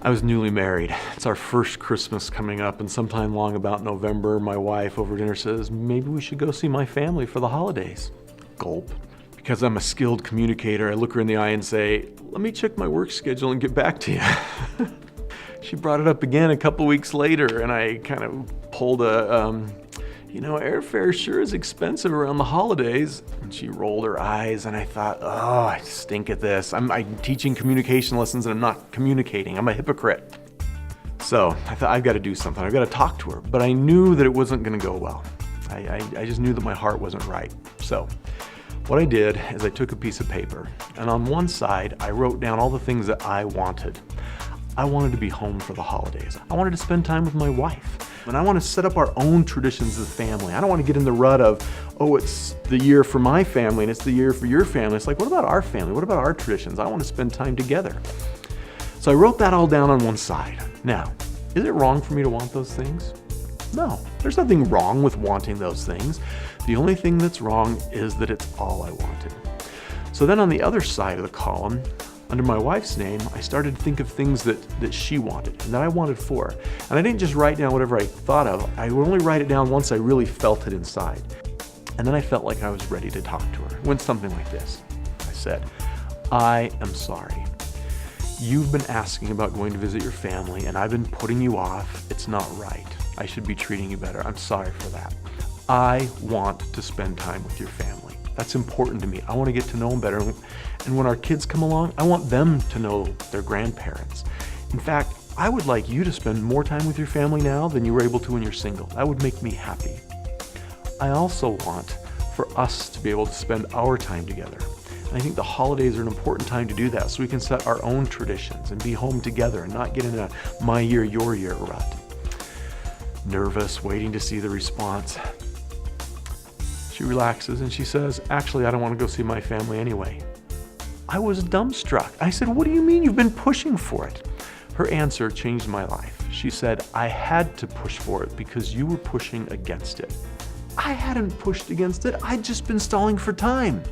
I was newly married. It's our first Christmas coming up, and sometime long about November, my wife over dinner says, maybe we should go see my family for the holidays. Gulp. Because I'm a skilled communicator, I look her in the eye and say, let me check my work schedule and get back to you. She brought it up again a couple weeks later, and I kind of pulled airfare sure is expensive around the holidays. And she rolled her eyes, and I thought, oh, I stink at this. I'm teaching communication lessons, and I'm not communicating. I'm a hypocrite. So I thought, I've got to do something. I've got to talk to her. But I knew that it wasn't going to go well. I just knew that my heart wasn't right. So what I did is I took a piece of paper, and on one side, I wrote down all the things that I wanted. I wanted to be home for the holidays. I wanted to spend time with my wife. And I want to set up our own traditions as a family. I don't want to get in the rut of, oh, it's the year for my family and it's the year for your family. It's like, what about our family? What about our traditions? I want to spend time together. So I wrote that all down on one side. Now, is it wrong for me to want those things? No, there's nothing wrong with wanting those things. The only thing that's wrong is that it's all I wanted. So then on the other side of the column, under my wife's name, I started to think of things that she wanted and that I wanted for her. And I didn't just write down whatever I thought of. I would only write it down once I really felt it inside. And then I felt like I was ready to talk to her. It went something like this. I said, I am sorry. You've been asking about going to visit your family, and I've been putting you off. It's not right. I should be treating you better. I'm sorry for that. I want to spend time with your family. That's important to me. I want to get to know them better. And when our kids come along, I want them to know their grandparents. In fact, I would like you to spend more time with your family now than you were able to when you're single. That would make me happy. I also want for us to be able to spend our time together. And I think the holidays are an important time to do that, so we can set our own traditions and be home together and not get in a my year, your year rut. Nervous, waiting to see the response. She relaxes and she says, actually, I don't want to go see my family anyway. I was dumbstruck. I said, what do you mean you've been pushing for it? Her answer changed my life. She said, I had to push for it because you were pushing against it. I hadn't pushed against it. I'd just been stalling for time.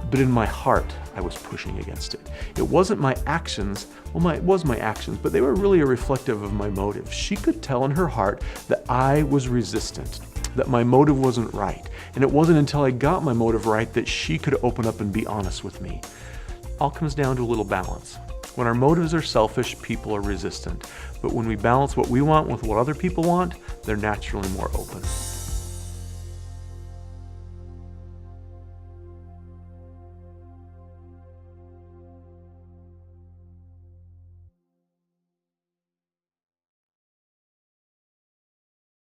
But in my heart, I was pushing against it. It wasn't my actions. Well, it was my actions, but they were really a reflective of my motive. She could tell in her heart that I was resistant, that my motive wasn't right. And it wasn't until I got my motive right that she could open up and be honest with me. All comes down to a little balance. When our motives are selfish, people are resistant. But when we balance what we want with what other people want, they're naturally more open.